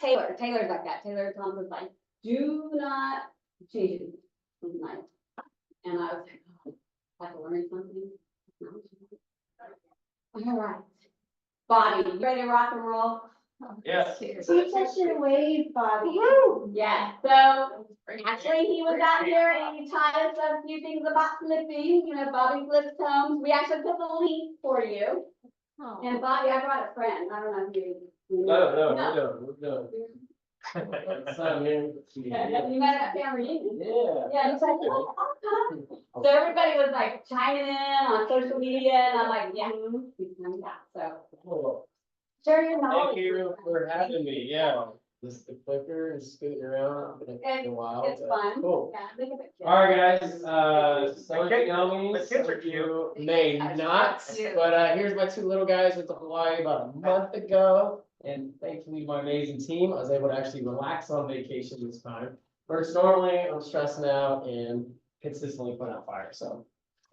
Taylor's like that. Taylor Thompson's like, do not change it. Nice. And I was like, oh, like learning something. All right. Bobby, you ready to rock and roll? Yes. Teach us your ways, Bobby. Yeah, so actually he was out here and he taught us a few things about flipping, you know, Bobby flips homes. We actually put the link for you. Oh. And Bobby, I brought a friend. I don't know if you. No. It's not me. Yeah, you met at family reunion. Yeah. Yeah, he's like, oh, I'll come. So everybody was like chiming in on social media and I'm like, yeah, he's coming back, so. Cool. Share your knowledge. Thank you for having me, yeah. Just the clicker and scooting around. It's been a while. It's but fun. Cool. Yeah, think of it. All right, guys, some of you know me, The some kids are of you may not, but here's my two little guys with the Hawaii about a month ago. And thankfully, my amazing team, I was able to actually relax on vacation this time. Versus normally, I'm stressing out and consistently putting out fire, so.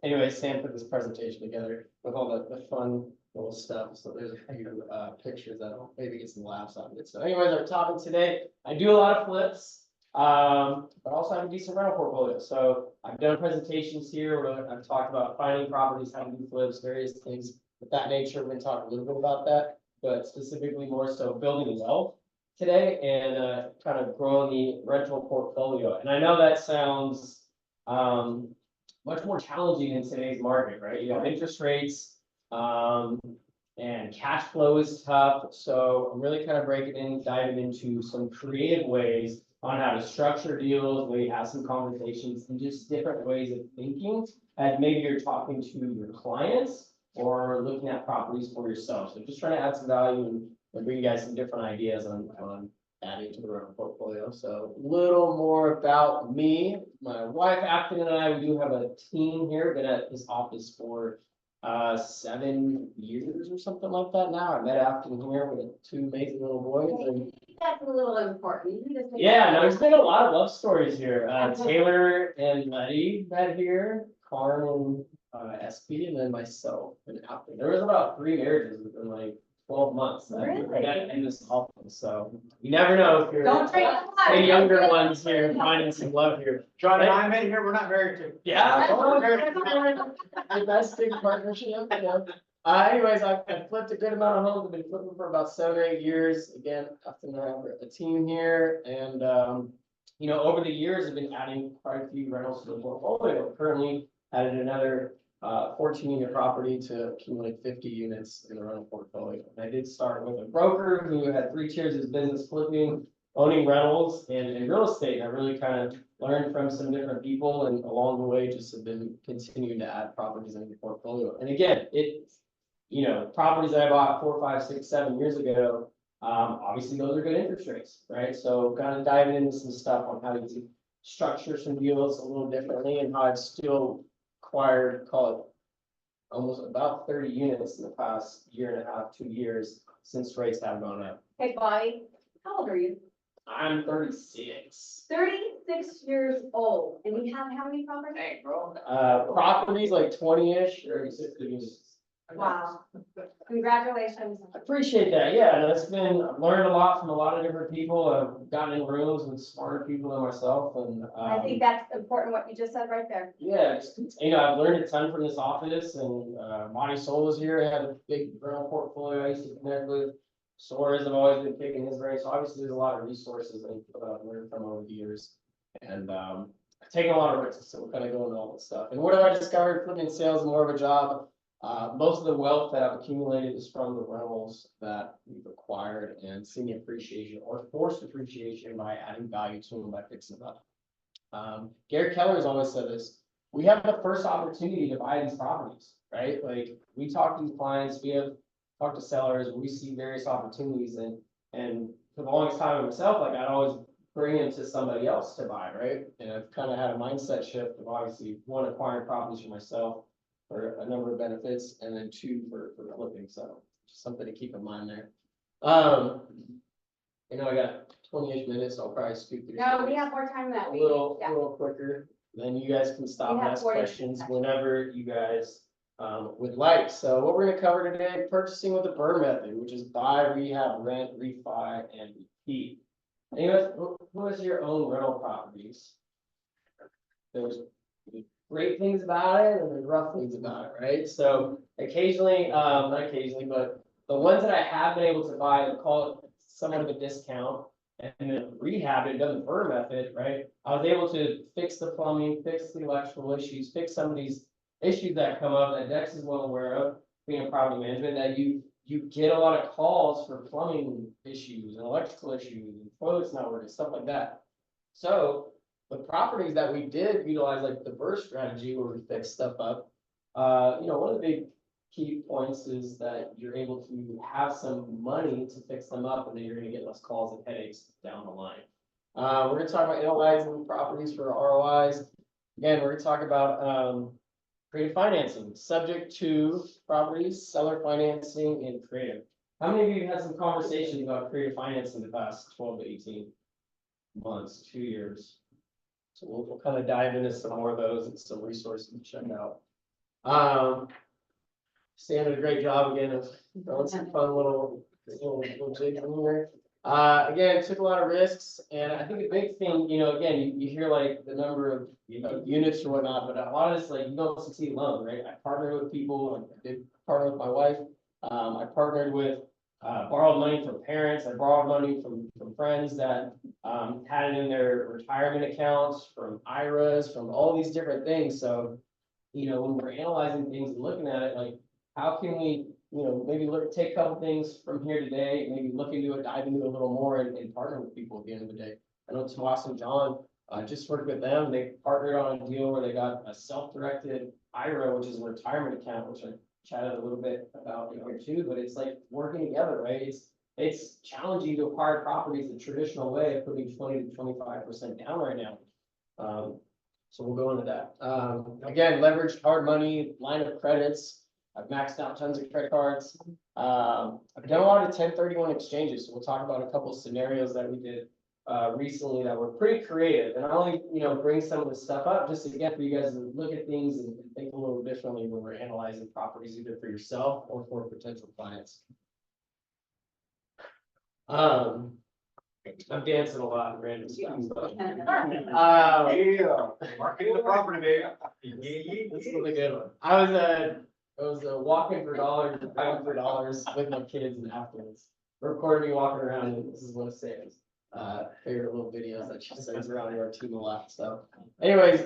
Anyway, Sam put this presentation together with all the fun little stuff, so there's a few pictures that'll maybe get some laughs out of it. So anyways, our topic today, I do a lot of flips. But also have a decent rental portfolio. So I've done presentations here where I've talked about finding properties, how to do flips, various things of that nature. We're going to talk a little bit about that, but specifically more so building wealth today and kind of growing the rental portfolio. And I know that sounds much more challenging in today's market, right? You have interest rates and cash flow is tough. So I'm really kind of diving into some creative ways on how to structure deals, maybe have some conversations and just different ways of thinking as maybe you're talking to your clients or looking at properties for yourself. So just trying to add some value and bring you guys some different ideas on adding to the rental portfolio. So a little more about me. My wife, Afton, and I, we do have a team here, been at this office for 7 years or something like that now. I met Afton here with two amazing little boys. And That's a little important. yeah, no, there's been a lot of love stories here. Taylor and Letty met here, Carl and SB, and then myself and Afton. There was about 3 marriages within like 12 months. Really? In this office, so you never know if you're Don't drink the younger ones here finding some love here. John and I met here, we're not married to. Yeah. Domestic partnership, you know. Anyways, I've flipped a good amount of homes. I've been flipping for about 7 or 8 years. Again, Afton and I have a team here, and you know, over the years, I've been adding quite a few rentals to the portfolio. Currently, added another 14-unit property to accumulate 50 units in the rental portfolio. And I did start with a broker who had 3 tiers of business flipping, owning rentals, and real estate. I really kind of learned from some different people, and along the way, just have been continuing to add properties into the portfolio. And again, you know, properties that I bought 4, 5, 6, 7 years ago, obviously those are good interest rates, right? So kind of diving into some stuff on how to structure some deals a little differently and how I've still acquired, call it almost about 30 units in the past 1.5 to 2 years since rates have gone up. Hey, Bobby, how old are you? I'm 36. 36 years old, and you have how many properties? Hey, bro. Properties like 20-ish or 60. Wow. Congratulations. I appreciate that. Yeah, and I've learned a lot from a lot of different people. I've gotten in rooms with smarter people than myself, and I think that's important what you just said right there. yeah, you know, I've learned a ton from this office, and Monty Soul is here. I have a big rental portfolio I used to connect with. Soares have always been picking his brain, so obviously there's a lot of resources that I've learned from over the years, and I've taken a lot of risks, so we're kind of going all that stuff. And what have I discovered? Flipping sales is more of a job. Most of the wealth that I've accumulated is from the rentals that we've acquired and seeing the appreciation or forced appreciation by adding value to them by fixing them up. Gary Keller has always said this: we have the first opportunity to buy these properties, right? Like we talk to these clients, we have talked to sellers, we see various opportunities, and for the longest time myself, like I'd always bring them to somebody else to buy, right? And I've kind of had a mindset shift of obviously one, acquiring properties for myself for a number of benefits, and then 2 for flipping. So just something to keep in mind there. You know, I got 20-ish minutes, so I'll probably scoot through. No, we have more time than that. A little quicker. Then you guys can stop and ask questions whenever you guys would like. So what we're going to cover today: purchasing with the BRRRR method, which is buy, rehab, rent, refi, and Pete, anyone, who has your own rental properties? There's great things about it and there's rough things about it, right? So occasionally, not occasionally, but the ones that I have been able to buy, call it somewhat of a discount. And then rehab it, done the burn method, right? I was able to fix the plumbing, fix the electrical issues, fix some of these issues that come up that Dex is well aware of, being a property management, that you get a lot of calls for plumbing issues and electrical issues and toilets not working, stuff like that. So the properties that we did utilize, like the burst strategy where we fix stuff up, one of the big key points is that you're able to have some money to fix them up, and then you're gonna get less calls and headaches down the line. We're gonna talk about analyzing properties for ROIs. Again, we're gonna talk about creative financing, subject to properties, seller financing, and creative. How many of you had some conversations about creative financing the past 12 to 18 months, 2 years? So we'll kind of dive into some more of those and some resources to check out. Stan did a great job again of throwing some fun little jigs in here. Again, took a lot of risks, and I think the big thing, again, you hear like the number of units or whatnot, but a lot of this, like, you don't succeed alone, right? I partnered with people, I did partner with my wife. I partnered with, borrowed money from parents, I borrowed money from friends that had it in their retirement accounts, from IRAs, from all these different things. So, when we're analyzing things and looking at it, like, how can we, maybe take a couple things from here today, maybe look into it, dive into it a little more and partner with people at the end of the day. I know Tomas and John, just worked with them. They partnered on a deal where they got a self-directed IRA, which is a retirement account, which I chatted a little bit about here too, but it's like working together, right? It's challenging to acquire properties the traditional way of putting 20 to 25% down right now. So we'll go into that. Again, leveraged hard money, line of credits. I've maxed out tons of credit cards. I've done a lot of 1031 exchanges. So we'll talk about a couple of scenarios that we did recently that were pretty creative. And I only, bring some of this stuff up just again for you guys to look at things and think a little differently when we're analyzing properties, either for yourself or for potential clients. I'm dancing a lot in random stuff. Marketing the property, baby. This is a good one. I was walking for dollars, buying for dollars with my kids, and afterwards recorded me walking around, and this is what it says. Favorite little videos that she sends around our team a lot. So, anyways,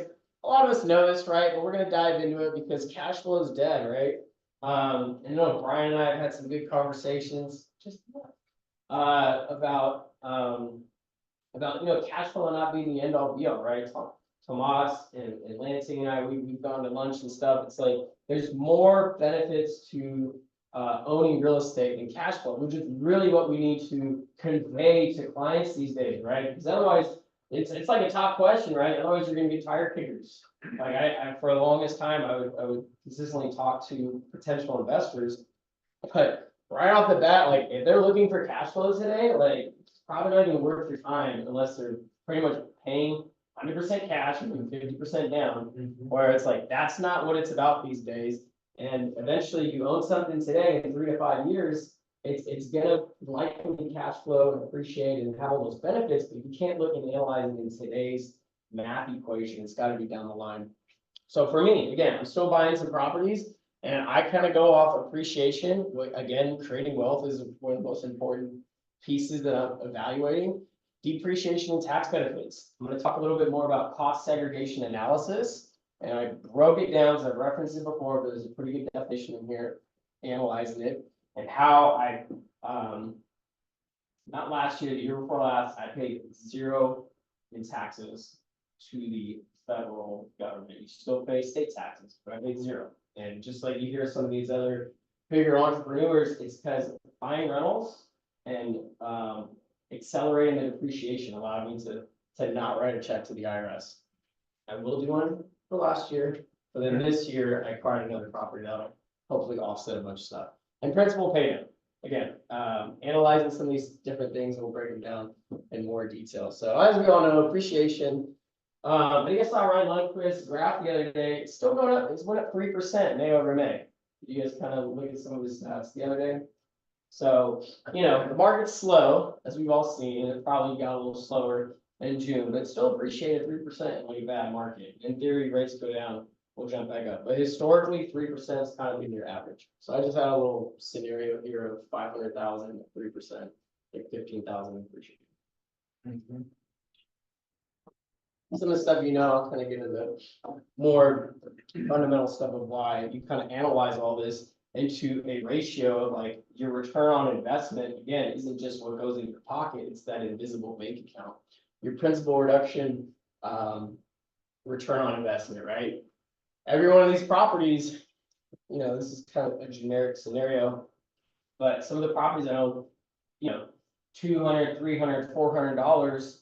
a lot of us know this, right? But we're gonna dive into it because cash flow is dead, right? Brian and I have had some good conversations just about cash flow not being the end all be all, right? Tomas and Lansing and I, we've gone to lunch and stuff. It's like there's more benefits to owning real estate than cash flow, which is really what we need to convey to clients these days, right? Because otherwise, it's like a top question, right? Otherwise, you're gonna get tire kickers. Like I for the longest time, I would consistently talk to potential investors, but right off the bat, like if they're looking for cash flow today, like it's probably not even worth your time unless they're pretty much paying 100% cash and 50% down, where it's like, that's not what it's about these days. And eventually you own something today in 3 to 5 years, it's gonna likely cash flow and appreciate and have all those benefits, but you can't look and analyze it in today's math equation. It's gotta be down the line. So for me, again, I'm still buying some properties and I kind of go off appreciation. Again, creating wealth is one of the most important pieces that I'm evaluating. Depreciation and tax benefits. I'm going to talk a little bit more about cost segregation analysis. And I broke it down, so I've referenced it before, but there's a pretty good definition in here, analyzing it, and how I, not last year, the year before last, I paid 0 in taxes to the federal government. You still pay state taxes, but I paid 0. And just like you hear some of these other bigger entrepreneurs, it's because buying rentals and accelerating the depreciation allowed me to not write a check to the IRS. I will do one for last year, but then this year I acquired another property that'll hopefully offset a bunch of stuff. And principal payment, again, analyzing some of these different things, we'll break them down in more detail. So as we all know, appreciation. I think I saw Ryan Lundquist's graph the other day. It's still going up. It's went up 3% May over May. Did you guys kind of look at some of his stats the other day? So, you know, the market's slow, as we've all seen, and it probably got a little slower in June, but still appreciated 3% in like a bad market. In theory, rates go down, we'll jump back up, but historically, 3% is kind of been your average. So I just had a little scenario here of 500,000, 3%, like 15,000 appreciation. Some of the stuff, you know, I'll kind of get into the more fundamental stuff of why you kind of analyze all this into a ratio of like your return on investment, again, isn't just what goes in your pocket, it's that invisible bank account. Your principal reduction, return on investment, right? Every one of these properties, you know, this is kind of a generic scenario, but some of the properties I know, you know, $200, $300, $400,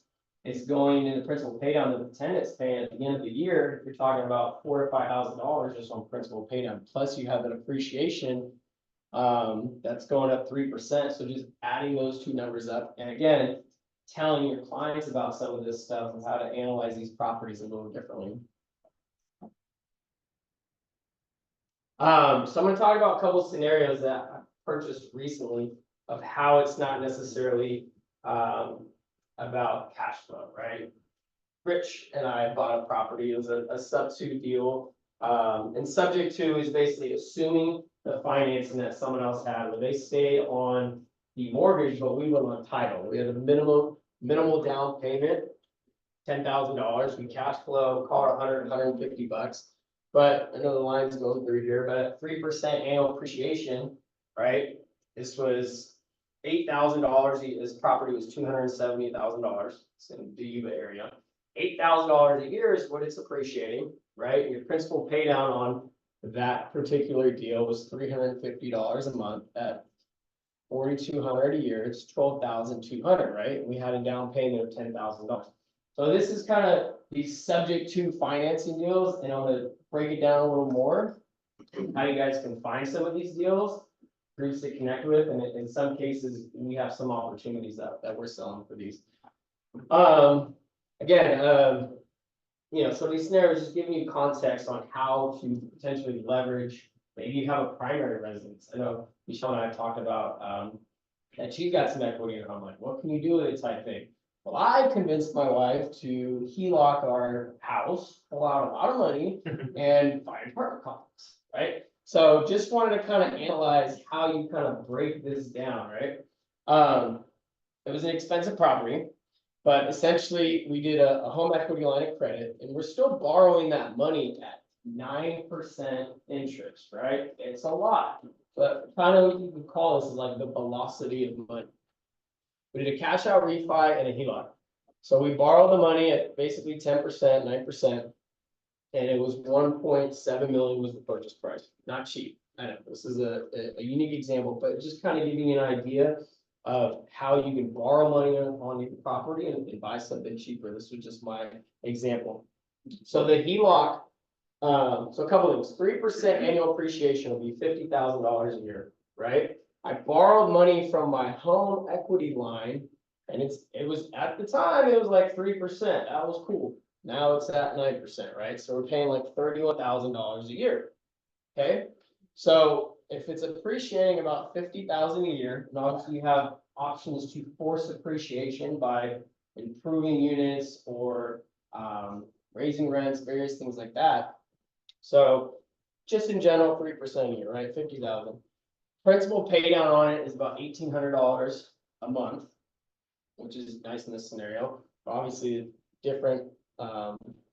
it's going into principal pay down that the tenant's paying at the end of the year. You're talking about $4,000 to $5,000 just on principal pay down. Plus you have that appreciation that's going up 3%. So just adding those two numbers up, and again, telling your clients about some of this stuff and how to analyze these properties a little differently. So I'm going to talk about a couple of scenarios that I purchased recently of how it's not necessarily about cash flow, right? Rich and I bought a property. It was a sub-2 deal. And subject to is basically assuming the financing that someone else had, where they stayed on the mortgage, but we went on title. We had a minimal down payment, $10,000. We cash flow, call it 100, 150 bucks. But I know the line's going through here, but at 3% annual appreciation, right? This was $8,000. This property was $270,000. It's in the Yuba area. $8,000 a year is what it's appreciating, right? And your principal pay down on that particular deal was $350 a month at $4,200 a year. It's $12,200, right? We had a down payment of $10,000. So this is kind of the subject to financing deals, and I'm going to break it down a little more. How you guys can find some of these deals, groups to connect with, and in some cases, we have some opportunities that we're selling for these. Again, you know, so these scenarios just giving you context on how to potentially leverage. Maybe you have a primary residence. I know Michelle and I have talked about that she's got some equity in her home. Like, what can you do with it type thing? Well, I convinced my wife to HELOC our house, pull out a lot of money, and buy an apartment complex, right? So just wanted to kind of analyze how you kind of break this down, right? It was an expensive property, but essentially we did a home equity line of credit, and we're still borrowing that money at 9% interest, right? It's a lot, but kind of what you could call this is like the velocity of money. We did a cash out refi and a HELOC. So we borrowed the money at basically 10%, 9%. And it was 1.7 million was the purchase price. Not cheap. I know this is a unique example, but just kind of giving you an idea of how you can borrow money on your property and buy something cheaper. This was just my example. So the HELOC, so a couple of things, 3% annual appreciation will be $50,000 a year, right? I borrowed money from my home equity line, and it was at the time, it was like 3%. That was cool. Now it's at 9%, right? So we're paying like $31,000 a year. Okay. So if it's appreciating about $50,000 a year, and obviously you have options to force appreciation by improving units or raising rents, various things like that. So just in general, 3% a year, right? 50,000. Principal pay down on it is about $1,800 a month, which is nice in this scenario. Obviously, different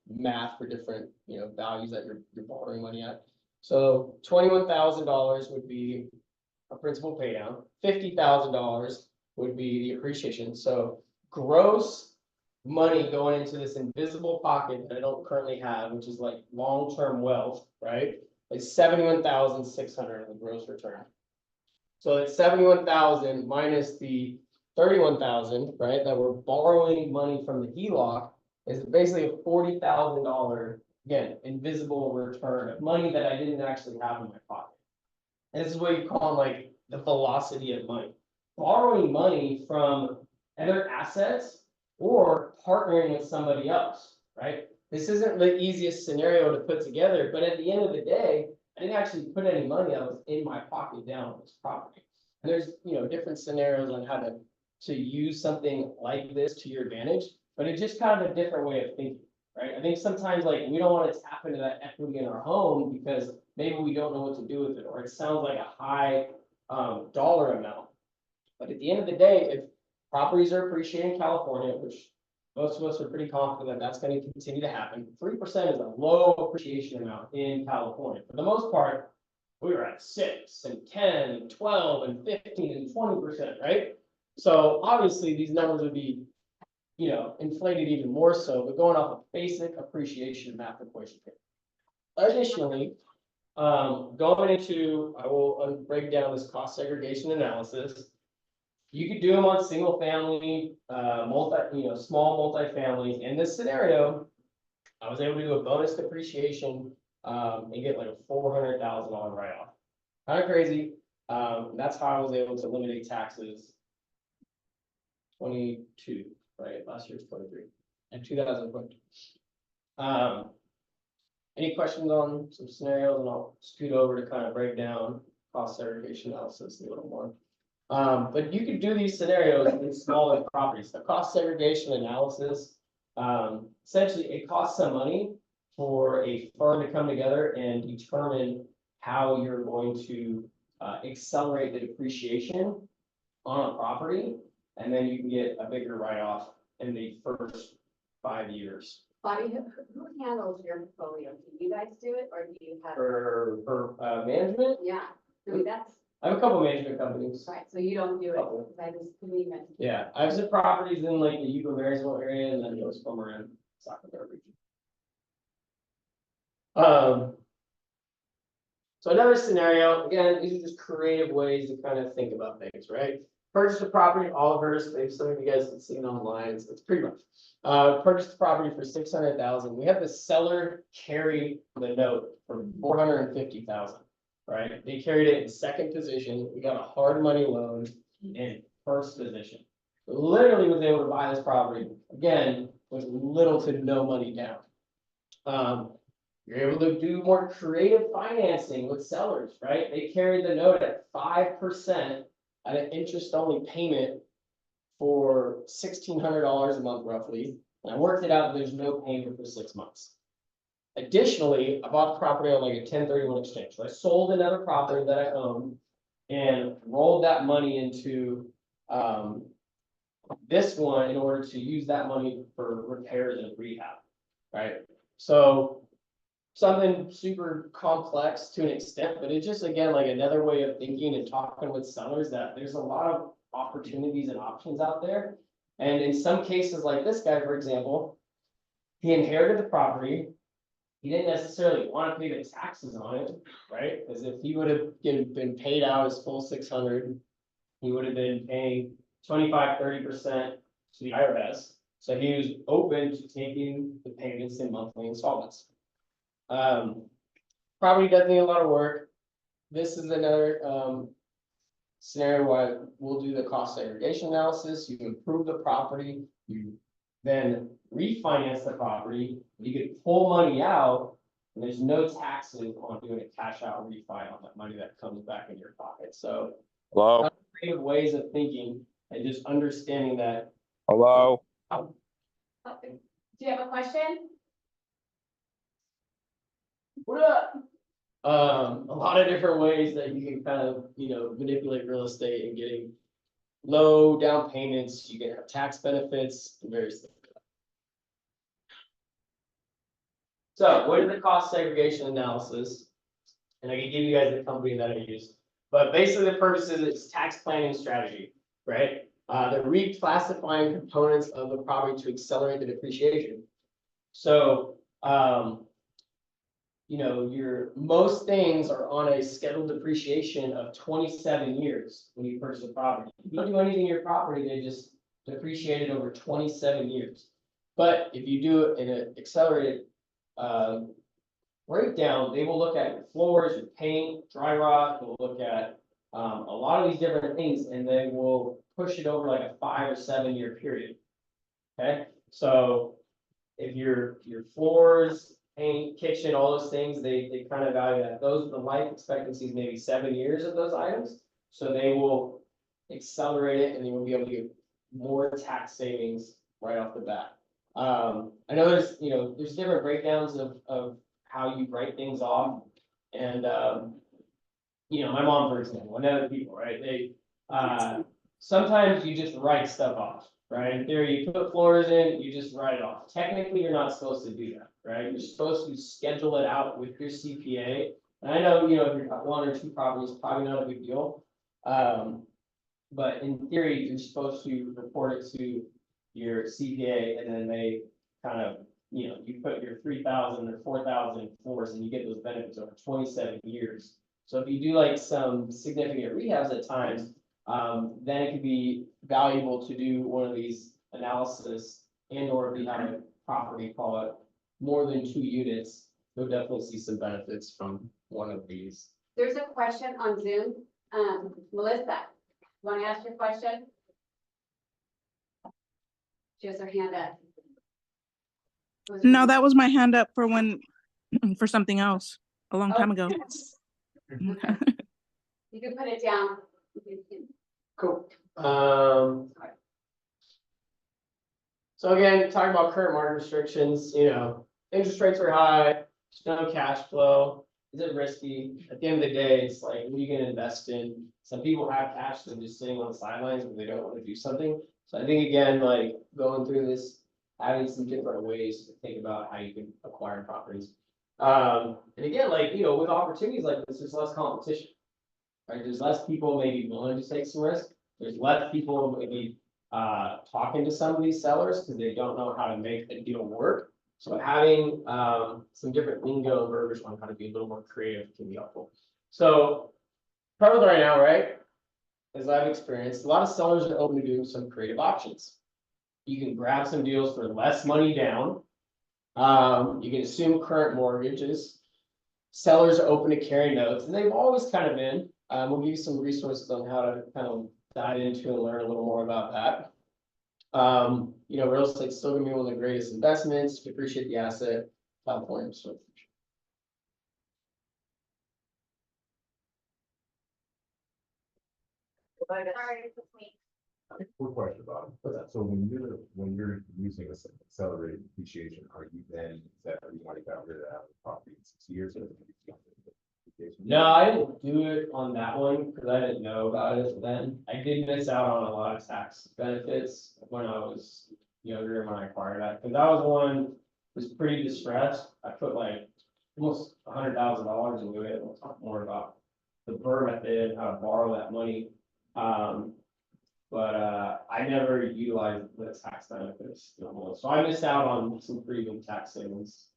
math for different, you know, values that you're borrowing money at. So $21,000 would be a principal pay down. $50,000 would be the appreciation. So gross money going into this invisible pocket that I don't currently have, which is like long-term wealth, right? It's 71,600 in the gross return. So it's 71,000 minus the 31,000, right? That we're borrowing money from the HELOC is basically a $40,000, again, invisible return of money that I didn't actually have in my pocket. And this is what you call like the velocity of money. Borrowing money from other assets or partnering with somebody else, right? This isn't the easiest scenario to put together, but at the end of the day, I didn't actually put any money that was in my pocket down on this property. there's, different scenarios on how to use something like this to your advantage, but it's just kind of a different way of thinking, right? I think sometimes like we don't want to tap into that equity in our home because maybe we don't know what to do with it, or it sounds like a high dollar amount. But at the end of the day, if properties are appreciating in California, which most of us are pretty confident that's going to continue to happen, 3% is a low appreciation amount in California. For the most part, we were at 6 and 10 and 12 and 15 and 20%, right? So obviously these numbers would be, inflated even more so, but going off of basic appreciation math equation here. Additionally, going into, I will break down this cost segregation analysis. You could do them on single family, small multifamilies. In this scenario, I was able to do a bonus depreciation, and get like a $400,000 write-off. Kind of crazy. That's how I was able to eliminate taxes. 22, right? Last year's 23 and 2020. Any questions on some scenarios, and I'll scoot over to kind of break down cost segregation analysis a little more. But you could do these scenarios in smaller properties. The cost segregation analysis, essentially it costs some money for a firm to come together and determine how you're going to accelerate the depreciation on a property, and then you can get a bigger write-off in the first 5 years. Bobby, who handles your portfolio? Do you guys do it, or do you have? For management, Yeah, I mean, that's I have a couple management companies. right, so you don't do it, because I just believe it. Yeah, I have some properties in like the Yuba Marysville area, and then those from around Sacramento region. So another scenario, again, these are just creative ways to kind of think about things, right? Purchase a property in Olivehurst, maybe some of you guys have seen online, so it's pretty much. Purchased the property for $600,000. We have the seller carry the note for $450,000, right? They carried it in second position. We got a hard money loan in first position. Literally was able to buy this property, again, with little to no money down. You're able to do more creative financing with sellers, right? They carried the note at 5% at an interest-only payment for $1,600 a month roughly. And I worked it out, there's no payment for 6 months. Additionally, I bought the property on like a 1031 exchange. So I sold another property that I owned and rolled that money into this one in order to use that money for repairs and rehab, right? So something super complex to an extent, but it's just, again, like another way of thinking and talking with sellers that there's a lot of opportunities and options out there. And in some cases like this guy, for example, he inherited the property. He didn't necessarily want to pay the taxes on it, right? Because if he would have been paid out his full 600, he would have been paying 25-30% to the IRS. So he was open to taking the payments in monthly installments. Property does need a lot of work. This is another scenario where we'll do the cost segregation analysis. You improve the property, you then refinance the property. You could pull money out, and there's no taxes on doing a cash out refi on that money that comes back in your pocket. So, Hello, creative ways of thinking and just understanding that. hello. Do you have a question? What up? A lot of different ways that you can kind of, manipulate real estate and getting low down payments. You can have tax benefits and various things. So what is the cost segregation analysis? And I can give you guys the company that I use. But basically the purpose is it's tax planning strategy, right? They're reclassifying components of the property to accelerate the depreciation. So, your most things are on a scheduled depreciation of 27 years when you purchase a property. If you don't do anything in your property, they just depreciate it over 27 years. But if you do it in an accelerated breakdown, they will look at your floors, your paint, dry rot, they'll look at a lot of these different things, and they will push it over like a 5 or 7 year period. Okay, so if your floors, paint, kitchen, all those things, they kind of value that. Those, the life expectancy is maybe 7 years of those items. So they will accelerate it, and then you'll be able to get more tax savings right off the bat. I know there's, there's different breakdowns of how you write things off. And, my mom, for example, and other people, right, sometimes you just write stuff off, right? In theory, you put floors in, you just write it off. Technically, you're not supposed to do that, right? You're supposed to schedule it out with your CPA. And I know, if you've got 1 or 2 properties, probably not a big deal. But in theory, you're supposed to report it to your CPA, and then they kind of, you put your 3,000 or 4,000 floors, and you get those benefits over 27 years. So if you do like some significant rehabs at times, then it could be valuable to do one of these analysis, and or if you have a property, call it more than 2 units, you'll definitely see some benefits from one of these. There's a question on Zoom. Melissa, want to ask your question? She has her hand up. No, that was my hand up for when, for something else, a long time ago. Okay. You can put it down. Cool. So again, talking about current market restrictions, interest rates are high, there's no cash flow. Is it risky? At the end of the day, it's like, what are you gonna invest in? Some people have cash, they're just sitting on the sidelines, but they don't want to do something. So I think, again, like going through this, having some different ways to think about how you can acquire properties. And again, like, with opportunities like this, there's less competition, right? There's less people maybe willing to take some risk. There's less people maybe talking to some of these sellers because they don't know how to make a deal work. So having some different lingo and verbiage on how to be a little more creative can be helpful. So probably right now, right, as I've experienced, a lot of sellers are open to doing some creative options. You can grab some deals for less money down. You can assume current mortgages. Sellers are open to carry notes, and they've always kind of been. We'll give you some resources on how to kind of dive into and learn a little more about that. Real estate's still gonna be one of the greatest investments to appreciate the asset. California. Quick question about it. So when you're using this accelerated depreciation, are you then, is that you want to get rid of that property in 6 years? No, I didn't do it on that one because I didn't know about it then. I did miss out on a lot of tax benefits when I was younger and when I acquired that, because that was one that was pretty distressed. I put like almost $100,000 into it. We'll talk more about the burn method and how to borrow that money. But I never utilized the tax benefits. So I missed out on some pretty good tax savings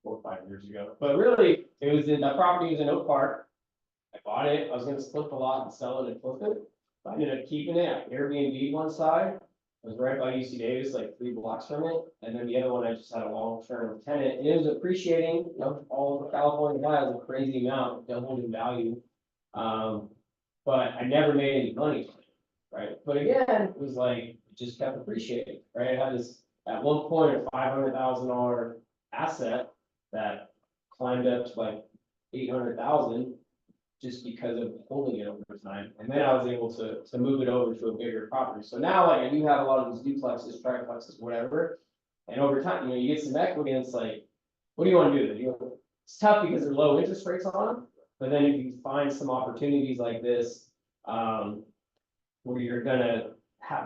4 or 5 years ago. But really, that property was in Oak Park. I bought it. I was gonna split the lot and sell it and flip it. I ended up keeping it. I Airbnb one side. It was right by UC Davis, like 3 blocks from it. And then the other one, I just had a long-term tenant, and it was appreciating. All of California has a crazy amount, doubled in value. But I never made any money from it, right? But again, it was like, it just kept appreciating, right? I had this, at one point, a $500,000 asset that climbed up to like 800,000 just because of holding it over time. And then I was able to move it over to a bigger property. So now, like, I do have a lot of these duplexes, triplexes, whatever. And over time, you get some equity, and it's like, what do you want to do? It's tough because there's low interest rates on them. But then if you find some opportunities like this, where you're gonna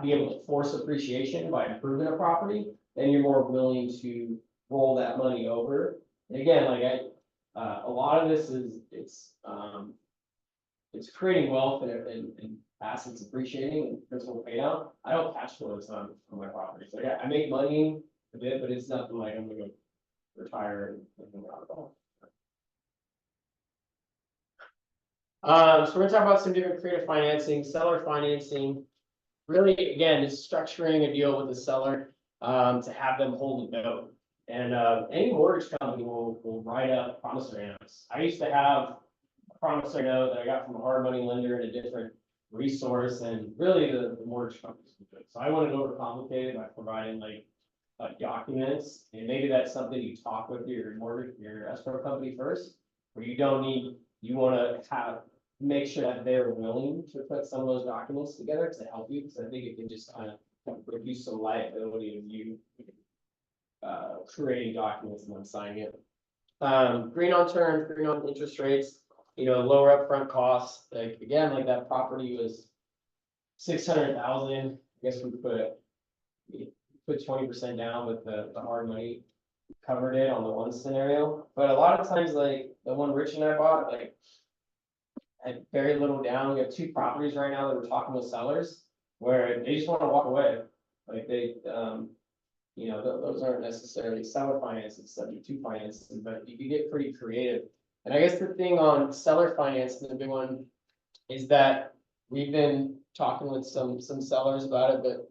be able to force appreciation by improving a property, then you're more willing to roll that money over. And again, like a lot of this is it's creating wealth and assets appreciating and principal pay down. I don't cash flow this on my property. So yeah, I make money a bit, but it's nothing like I'm gonna retire and out of all. So we're gonna talk about some different creative financing, seller financing. Really, again, just structuring a deal with the seller to have them hold a note. And any mortgage company will write up promissory notes. I used to have a promissory note that I got from a hard money lender in a different resource, and really the mortgage companies do it. So I wanted to overcomplicate it by providing like documents, and maybe that's something you talk with your escrow company first, where you don't need, you want to have make sure that they're willing to put some of those documents together to help you, because I think it can just kind of reduce some liability of you creating documents and then signing it. Green on terms, green on interest rates, lower upfront costs, like, again, like that property was 600,000, I guess we put 20% down with the hard money covered it on the one scenario, but a lot of times, like, the one Rich and I bought, like, had very little down. We have 2 properties right now that we're talking with sellers, where they just wanna walk away, like, they, those aren't necessarily seller finance, it's subject to financing, but you can get pretty creative. And I guess the thing on seller finance, the big one, is that we've been talking with some sellers about it, but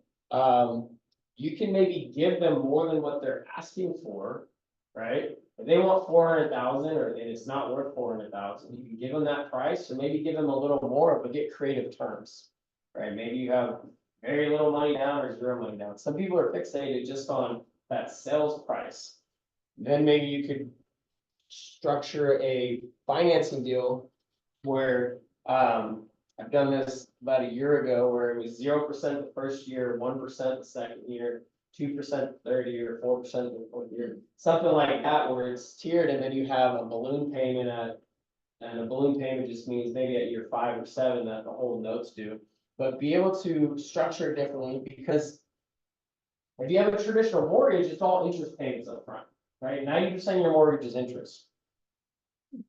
you can maybe give them more than what they're asking for, right? If they want 400,000 and it's not worth 400,000, you can give them that price, or maybe give them a little more, but get creative terms, right? Maybe you have very little money down or 0 money down. Some people are fixated just on that sales price. Then maybe you could structure a financing deal where, I've done this about a year ago, where it was 0% the first year, 1% the second year, 2% the third year, 4% the fourth year, something like that, where it's tiered, and then you have a balloon payment and a balloon payment just means maybe at year 5 or 7 that the whole note's due. But be able to structure it differently, because if you have a traditional mortgage, it's all interest payments up front, right? 90% of your mortgage is interest.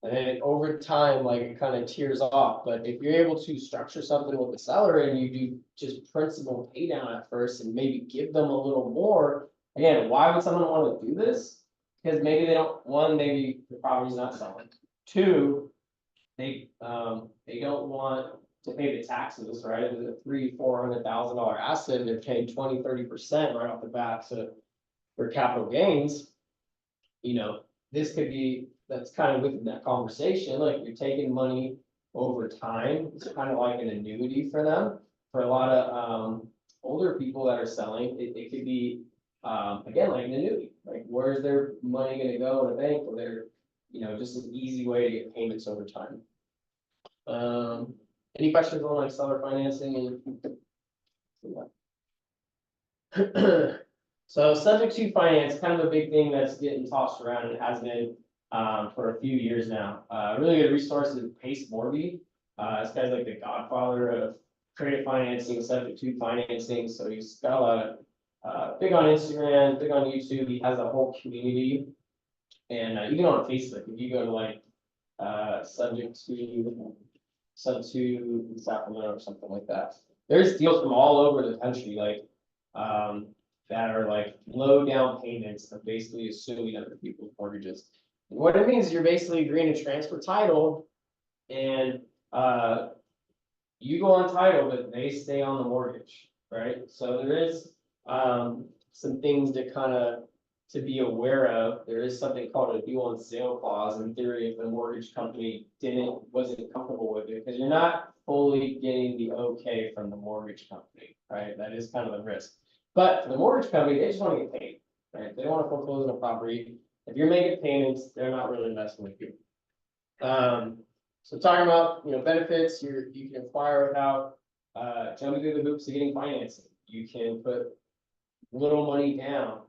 And then over time, like, it kind of tears off, but if you're able to structure something with the seller and you do just principal pay down at first and maybe give them a little more, again, why would someone want to do this? Because maybe they don't, one, maybe the property's not selling. 2, they don't want to pay the taxes, right? It's a $300,000-$400,000 asset, and they're paying 20-30% right off the bat for capital gains. This could be, that's kind of within that conversation, like, you're taking money over time. It's kind of like an annuity for them. For a lot of older people that are selling, it could be again, like an annuity. Like, where's their money gonna go in a bank, or they're, just an easy way to get payments over time. Any questions on, like, seller financing and so subject to finance, kind of a big thing that's getting tossed around, and it has been for a few years now. Really good resource is Pace Morby. This guy's like the godfather of creative financing, subject to financing. So he's got a lot of big on Instagram, big on YouTube. He has a whole community, and even on Facebook, if you go to, like, subject to Sacramento or something like that, there's deals from all over the country, like that are like low down payments of basically assuming other people's mortgages. What it means is you're basically agreeing to transfer title, and you go on title, but they stay on the mortgage, right? So there is some things to be aware of. There is something called a due on sale clause. In theory, if the mortgage company wasn't comfortable with it, because you're not fully getting the okay from the mortgage company, right? That is kind of the risk. But for the mortgage company, they just want to get paid, right? They don't want to foreclose on a property. If you're making payments, they're not really messing with you. So talking about, benefits, you can acquire without jumping through the hoops of getting financing. You can put little money down.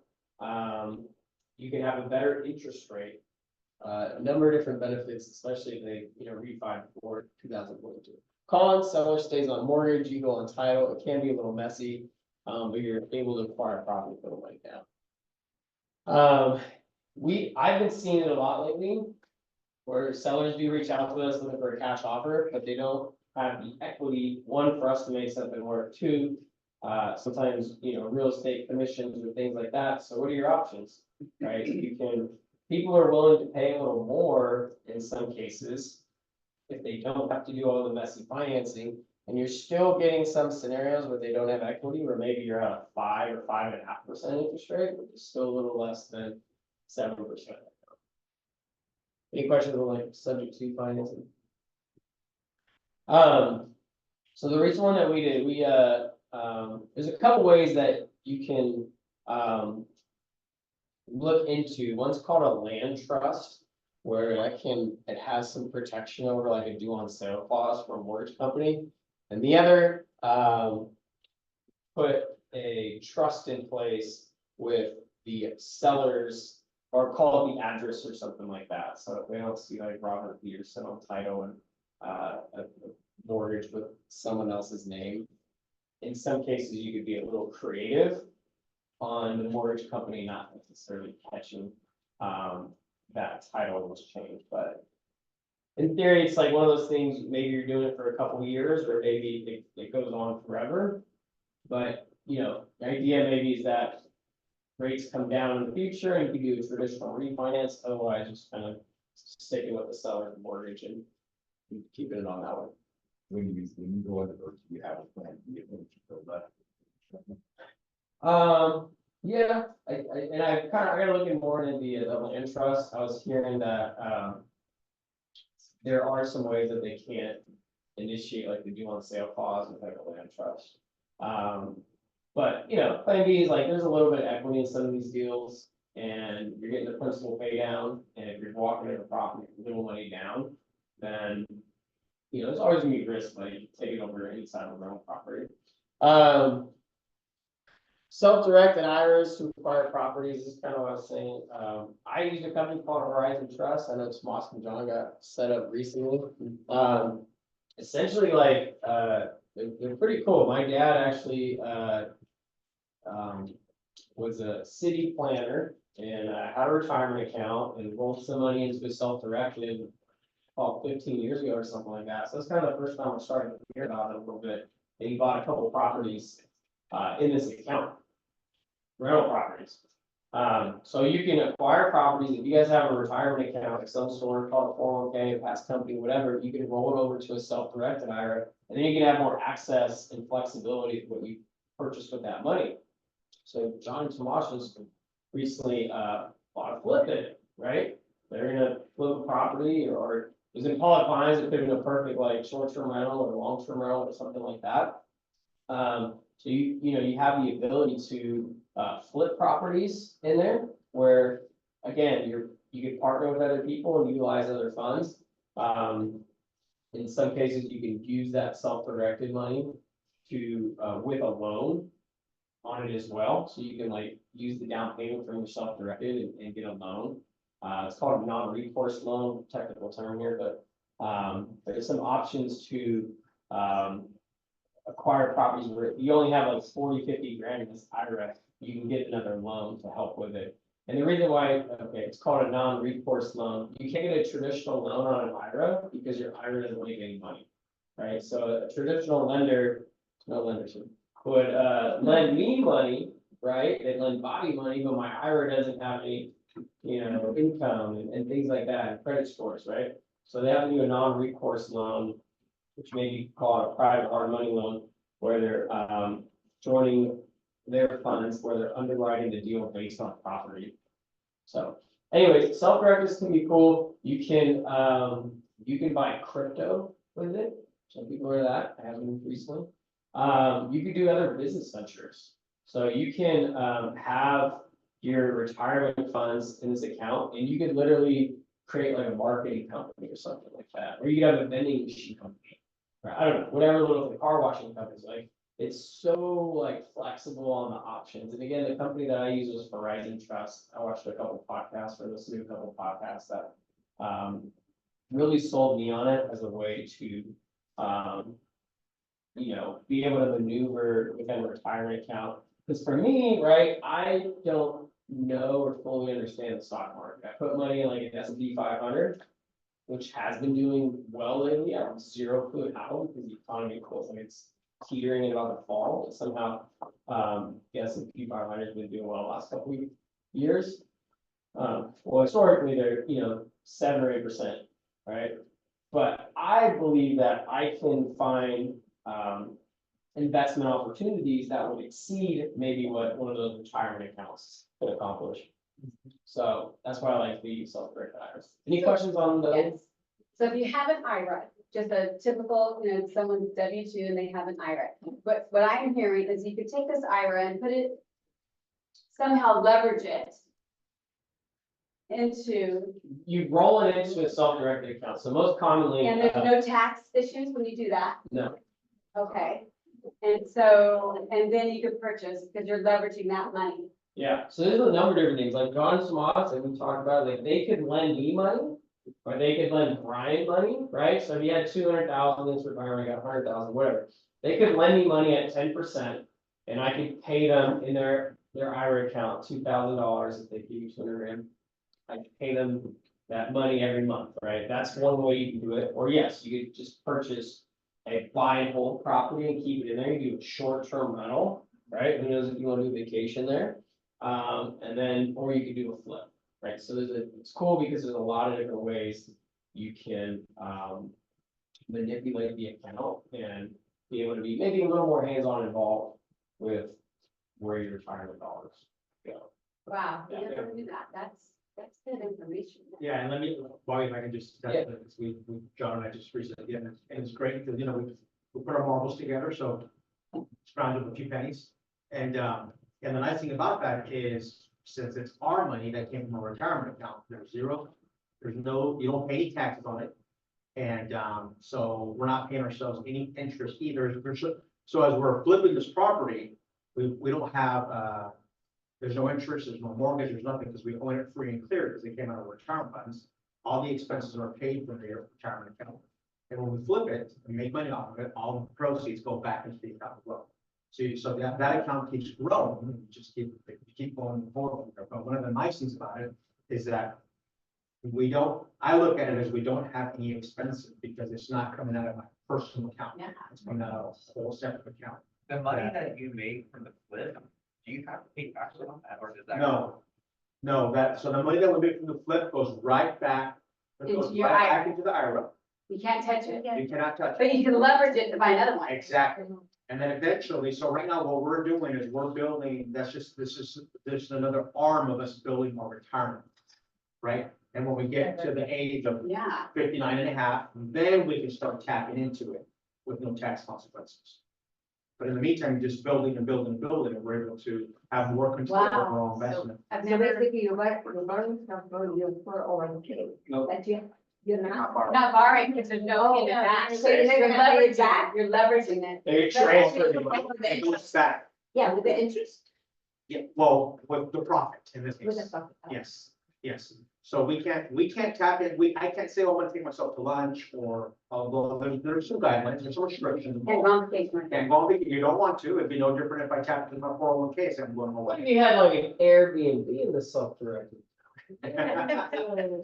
You can have a better interest rate. A number of different benefits, especially if they, refi before 2022. Cons, seller stays on mortgage, you go on title. It can be a little messy, but you're able to acquire property for the money down. I've been seeing it a lot lately, where sellers do reach out to us looking for a cash offer, but they don't have the equity, 1, for us to make something work, 2, sometimes, real estate commissions or things like that. So what are your options, right? People are willing to pay a little more in some cases if they don't have to do all the messy financing, and you're still getting some scenarios where they don't have equity, where maybe you're at a 5 or 5.5% interest rate, which is still a little less than 7%. Any questions on, like, subject to financing? So the reason one that we did, there's a couple ways that you can look into. One's called a land trust. where it has some protection over like a due on sale clause for a mortgage company. And the other, put a trust in place with the sellers, or call it the address or something like that, so if they don't see like Robert Peterson on title and a mortgage with someone else's name. In some cases, you could be a little creative on the mortgage company not necessarily catching that title was changed, but in theory, it's like one of those things, maybe you're doing it for a couple of years, or maybe it goes on forever. But, you know, the idea maybe is that rates come down in the future and you can do a traditional refinance, otherwise just kind of sticking with the seller's mortgage and keeping it on that one. When you go under, or do you have a plan? Do you think you go left? Yeah, I gotta look in more into the land trust. I was hearing that, there are some ways that they can't initiate like the due on sale clause with like a land trust. But, you know, plan B is like, there's a little bit of equity in some of these deals, and you're getting the principal pay down, and if you're walking in the property, with little money down, then, you know, there's always gonna be risk, like taking over any side of the rental property. Self-directed IRAs to acquire properties is kind of what I was saying. I use a company called Horizon Trust. I know Tomas and John got set up recently. Essentially, like, they're pretty cool. My dad actually, was a city planner and had a retirement account and rolled some money into a self-directed about 15 years ago or something like that. So that's kind of the first time I started to hear about it a little bit. And he bought a couple properties in this account, rental properties. So you can acquire properties. If you guys have a retirement account of some sort, called a 401k, a past company, whatever, you can roll it over to a self-directed IRA, and then you can have more access and flexibility to what you purchased with that money. So John and Tomas just recently bought a flip it, right? They're gonna flip a property, or it was in Pollock Pines, it could have been a perfect like short-term rental or long-term rental or something like that. So you know, you have the ability to flip properties in there where, again, you can partner with other people and utilize other funds. In some cases, you can use that self-directed money to, with a loan on it as well. So you can like use the down payment from your self-directed and get a loan. It's called a non-recourse loan, technical term here, but there's some options to acquire properties where you only have like 40, 50 grand in this IRA, you can get another loan to help with it. And the reason why, okay, it's called a non-recourse loan. You can't get a traditional loan on an IRA because your IRA doesn't make any money, right? So a traditional lender, no lenders would lend me money, right? They lend Bobby money, but my IRA doesn't have any, you know, income and things like that, and credit scores, right? So they have to do a non-recourse loan, which may be called a private hard money loan, where they're joining their funds, where they're underwriting the deal based on property. So anyways, self-directors can be cool. You can buy crypto with it. Some people are that. I haven't recently. You can do other business ventures. So you can have your retirement funds in this account, and you could literally create like a marketing company or something like that, or you could have a vending machine company. I don't know, whatever little car washing companies, like, it's so like flexible on the options. And again, the company that I use was Horizon Trust. I watched a couple podcasts or listened to a couple podcasts that really sold me on it as a way to you know, be able to maneuver within a retirement account. Because for me, right, I don't know or fully understand the stock market. I put money in like an S&P 500. Which has been doing well lately. I have zero clue how, because the economy feels like it's teetering in about the fall. Somehow, the S&P 500 has been doing well the last couple of years. Well, historically, they're, you know, 7 or 8%, right? But I believe that I can find investment opportunities that would exceed maybe what one of those retirement accounts could accomplish. So that's why I like the self-directed IRAs. Any questions on those? Yes. So if you have an IRA, just a typical, you know, someone's W-2 and they have an IRA. But what I'm hearing is you could take this IRA and put it, somehow leverage it into, You roll it into a self-directed account, so most commonly. and there's no tax issues when you do that? No, Okay. And so, and then you could purchase, because you're leveraging that money. yeah, so there's a number of different things, like John Smots, and we talked about, like, they could lend me money. Or they could lend Brian money, right? So if he had 200,000 in his retirement, got 100,000, whatever. They could lend me money at 10%, and I could pay them in their IRA account $2,000 if they give you 200 grand. I could pay them that money every month, right? That's one way you can do it. Or yes, you could just purchase a buy and hold property and keep it in there. You do a short-term rental, right? Who knows if you want to do vacation there? And then, or you could do a flip. Right, so it's cool because there's a lot of different ways you can, manipulate the account and be able to be maybe a little more hands-on involved with where your retirement dollars go. Wow, we Yeah. never knew that. That's good information. Yeah, and let me, Bobby, if I can just, Yeah. because John and I just recently, yeah, and it's great, because, we put our marbles together, so it's rounded up a few pennies. And the nice thing about that is, since it's our money that came from a retirement account, there's no, you don't pay any taxes on it. And, so we're not paying ourselves any interest either. So as we're flipping this property, we don't have, there's no interest, there's no mortgage, there's nothing, because we own it free and clear, because it came out of retirement funds. All the expenses are paid from the retirement account. And when we flip it, and make money off of it, all the proceeds go back into the account as well. So that account keeps growing, you just keep going forward. But one of the nice things about it is that I look at it as we don't have any expenses, because it's not coming out of my personal account. Yeah. It's coming out of a whole separate account. The money that you make from the flip, do you have to pay taxes on that, or does that? No, so the money that we make from the flip goes right back. It Into goes your right back into the IRA. You can't touch it, You cannot touch it. but you can leverage it to buy another one. Exactly. And then eventually, so right now what we're doing is we're building, this is another arm of us building our retirement. Right? And when we get to the age of Yeah. 59 and a half, then we can start tapping into it with no tax consequences. But in the meantime, just building and building and building, and we're able to have more control over our Wow. own investment. I've So never, basically, you're borrowing stuff for your 401k, No. but you're not. not borrowing, because there's no in that. So you're not gonna pay it back? You're leveraging it. They transfer the But money. It goes back, Yeah, with the interest, yeah, well, with the profit in this with the case. profit. Yes. So we can't tap in, I can't say, oh, I'm gonna take myself to lunch, or, although there's some guidelines, there's some restrictions. And on vacation. And go on vacation, you don't want to, it'd be no different if I tapped into my 401k, so I'm going What if away. you had like an Airbnb in the self-directed?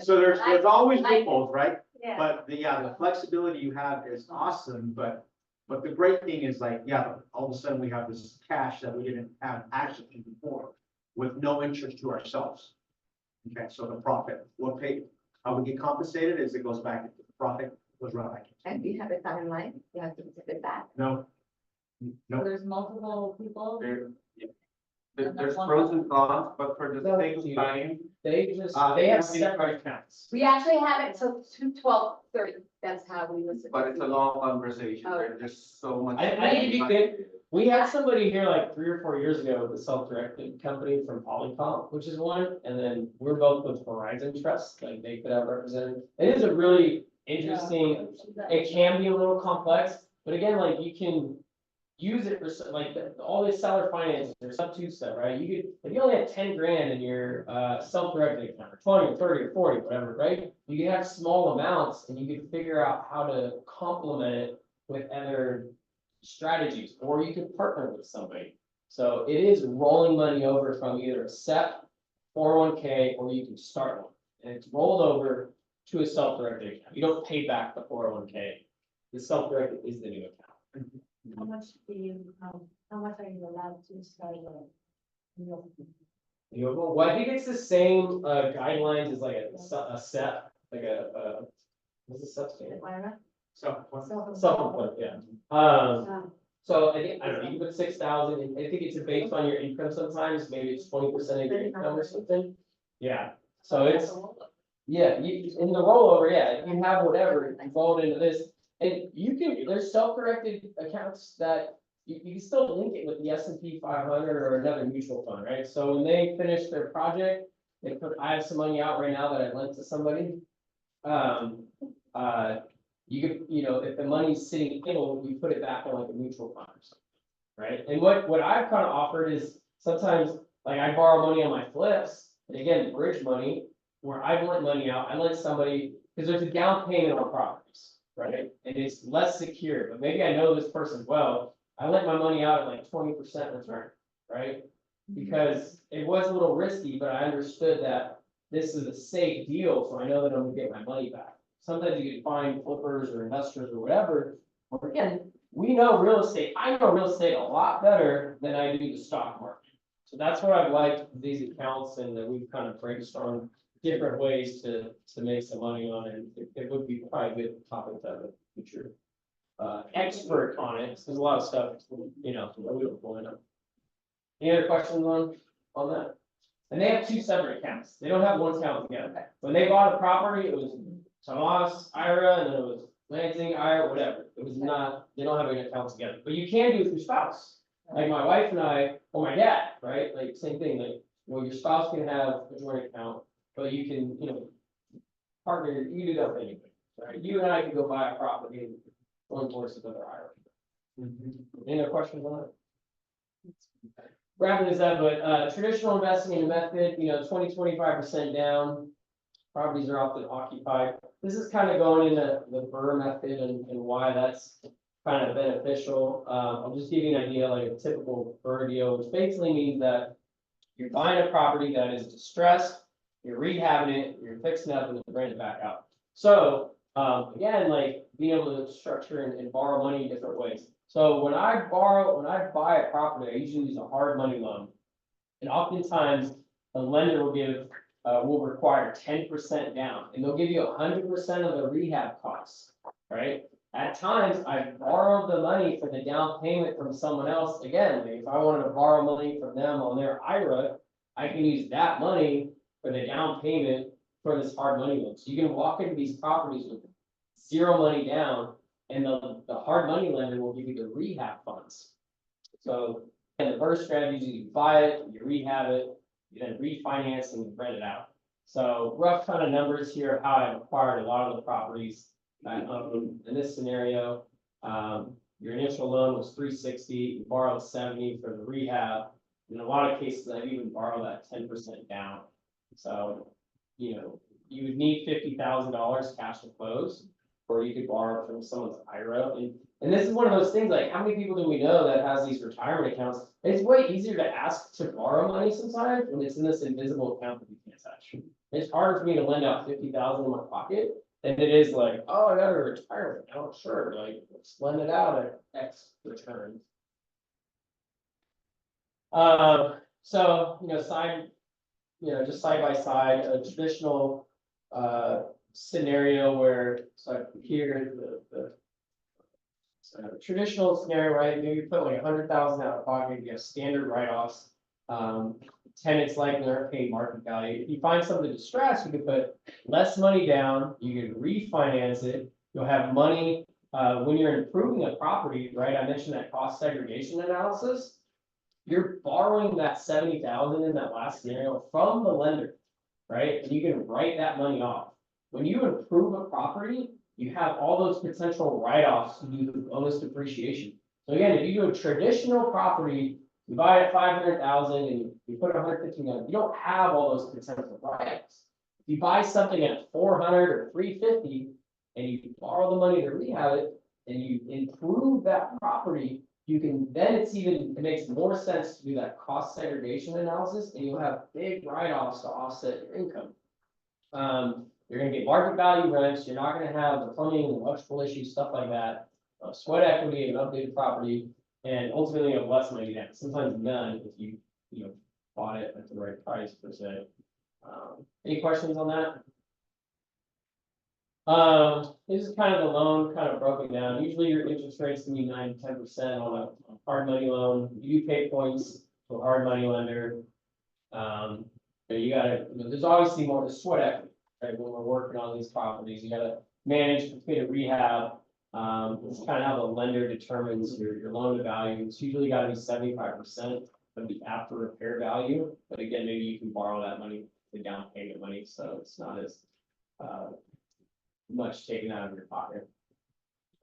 So there's always loopholes, right? Yeah. But the flexibility you have is awesome, but the great thing is like, yeah, all of a sudden we have this cash that we didn't have access to before with no interest to ourselves. Okay, so the profit, we'll pay, how we get compensated is it goes back, the profit goes right back. And you have a timeline, you have to tip it back. No. No, There's multiple people. There's pros and cons, but for the sake of time. They just, Uh, they have yeah. separate accounts. We actually have it till 2/12/30. That's how we listen. But it's a long conversation, Oh. there's just so much. I think you could, we had somebody here like 3 or 4 years ago with a self-directed company from Polycom, which is one, and then we're both with Horizon Trust, like they could have represented. It is a really interesting, it can be a little complex, but again, like you can use it for like all this seller finance or sub two stuff, right? You could, if you only had 10 grand in your self-directed account, or 20 or 30 or 40, whatever, right? You could have small amounts and you could figure out how to complement it with other strategies, or you could partner with somebody. So it is rolling money over from either a SEP, 401k, or you can start one. And it's rolled over to a self-directed account. You don't pay back the 401k. The self-directed is the new account. How much do you, how much are you allowed to start with? Well, I think it's the same guidelines as like a SEP, like what's a SEP stand? so, Self-employed, yeah. So I think, I don't know, you put 6,000, and I think it's based on your income sometimes, maybe it's 20% of your income or something. Yeah, so it's, yeah, in the rollover, yeah, you have whatever, you roll it into this. And you can, there's self-directed accounts that you can still link it with the S&P 500 or another mutual fund, right? So when they finish their project, I have some money out right now that I lent to somebody. You could, if the money's sitting idle, you put it back in like a mutual fund or something, right? And what I've kind of offered is sometimes, like I borrow money on my flips, and again, bridge money, where I've lent money out, I lent somebody, because there's a down payment on properties, right? And it's less secure, but maybe I know this person well, I lent my money out at like 20% return, right? Because it was a little risky, but I understood that this is a safe deal, so I know that I'm gonna get my money back. Sometimes you can find flippers or investors or whatever, but again, we know real estate, I know real estate a lot better than I do the stock market. So that's what I've liked these accounts, and that we've kind of brainstormed different ways to make some money on it. It would be probably a good topic to have a future expert on it, 'cause there's a lot of stuff, that we don't fully know. Any other questions on that? And they have two separate accounts. They don't have one account together. When they bought a property, it was Tomas, Ira, and then it was Lansing, Ira, whatever. It was not, they don't have an account together, but you can do it with your spouse. Like my wife and I, or my dad, right? Like same thing, like, well, your spouse can have a joint account, but you can, partner, you do that with anything, right? You and I can go buy a property and join forces with our Ira. Any other questions on that? Wrapping this up, but traditional investing in a method, 20-25% down. Properties are often occupied. This is kind of going into the Burr method and why that's kind of beneficial. I'll just give you an idea, like a typical Burr deal, which basically means that you're buying a property that is distressed, you're rehabbing it, you're fixing it up, and then bringing it back out. So again, like being able to structure and borrow money in different ways. So when I buy a property, I usually use a hard money loan. And oftentimes, the lender will require 10% down, and they'll give you 100% of the rehab costs, right? At times, I borrowed the money for the down payment from someone else. Again, if I wanted to borrow money from them on their IRA, I can use that money for the down payment for this hard money loan. So you can walk into these properties with zero money down, and the hard money lender will give you the rehab funds. So, and the first strategy is you buy it, you rehab it, you then refinance and rent it out. So rough kind of numbers here of how I've acquired a lot of the properties. In this scenario, your initial loan was 360, you borrowed 70 for the rehab. In a lot of cases, I've even borrowed that 10% down. So, you would need $50,000 cash to close, or you could borrow from someone's IRA. And this is one of those things, like how many people do we know that has these retirement accounts? It's way easier to ask to borrow money sometimes when it's in this invisible account that you can't touch. It's harder for me to lend out 50,000 in my pocket than it is like, oh, I got a retirement account, sure, like let's lend it out at X return. So, just side by side, a traditional scenario where, so here, the traditional scenario, right, maybe you put like 100,000 out of pocket, you have standard write-offs. Tenants like they're paying market value. If you find something distressed, you can put less money down, you can refinance it, you'll have money, when you're improving a property, right, I mentioned that cost segregation analysis. You're borrowing that 70,000 in that last scenario from the lender, right? And you can write that money off. When you improve a property, you have all those potential write-offs to do the bonus depreciation. So again, if you do a traditional property, you buy it at 500,000 and you put 115,000, you don't have all those potential write-offs. If you buy something at 400 or 350 and you borrow the money to rehab it and you improve that property, you can, then it makes more sense to do that cost segregation analysis, and you'll have big write-offs to offset your income. You're gonna get market value rents, you're not gonna have the plumbing and electrical issues, stuff like that, sweat equity and updated property, and ultimately you have less money down, sometimes none if you bought it at the right price per se. Any questions on that? This is kind of the loan kind of broken down. Usually your interest rates can be 9 to 10% on a hard money loan. You do pay points to a hard money lender. But you gotta, there's obviously more to sweat equity, right? When we're working on these properties, you gotta manage between a rehab. It's kind of how the lender determines your loan to value. It's usually gotta be 75% of the after repair value. But again, maybe you can borrow that money the down payment money, so it's not as, much taken out of your pocket.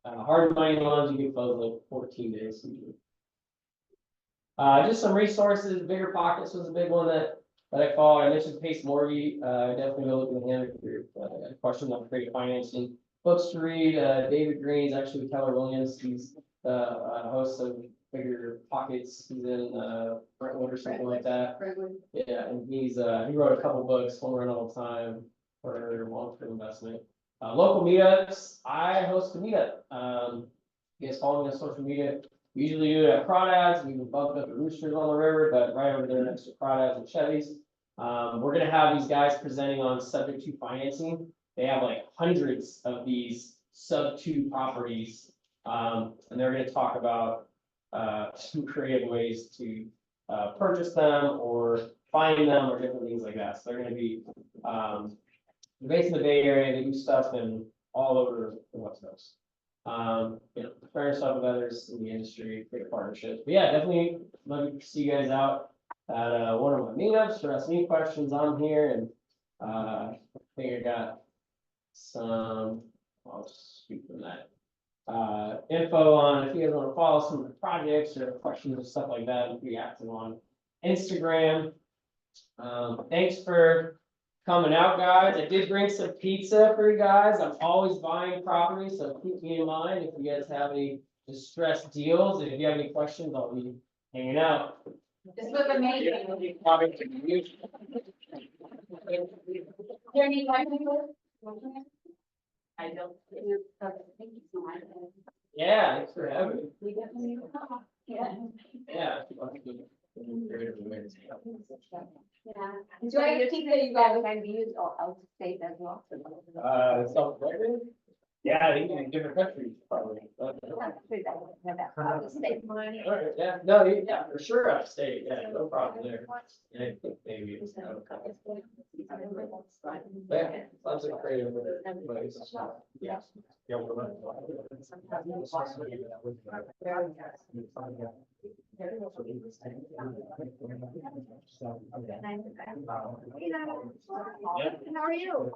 Hard money loans, you can close like 14 days usually. Just some resources, Bigger Pockets was a big one that I followed. I mentioned Pace Morby, definitely go look at him if you're, got a question on creative financing. Books to read, David Green's actually with Keller Williams, he's the host of Bigger Pockets, he's in, Brentwood or something like that. Yeah, and he wrote a couple books, Home Run All the Time, for long-term investment. Local meetups, I host a meetup. You guys follow me on social media. We usually do it at Crawdads. We bumped up at Roosters on the river, but right over there next to Crawdads and Chevy's. We're gonna have these guys presenting on subject to financing. They have like hundreds of these sub-2 properties. And they're gonna talk about some creative ways to purchase them or find them or different things like that. So they're gonna be they're based in the Bay Area. They do stuff in all over the West Coast. Fair stuff with others in the industry, great partnerships. But yeah, definitely love to see you guys out at one of my meetups or ask any questions. I'm here, and I think I got some. I'll speak from that. Info on if you guys want to follow some of the projects or questions or stuff like that. We'll be active on Instagram. Thanks for coming out, guys. I did bring some pizza for you guys. I'm always buying property, so keep me in mind if you guys have any distressed deals. If you have any questions, I'll be hanging out. This was amazing. There any questions? I don't. Thank you so much. Yeah, thanks for having me. We definitely will talk. Yeah. Yeah. Yeah. Enjoy your pizza, you guys. Can be used or out of state as well. Self-directed? Yeah, they can in different countries, probably. But- Out of state. Alright, yeah, no, yeah, for sure, I've stayed, yeah, no problem there. And I think maybe it's kind of. Yeah, sounds like creative. Yeah. Yeah, we're How are you?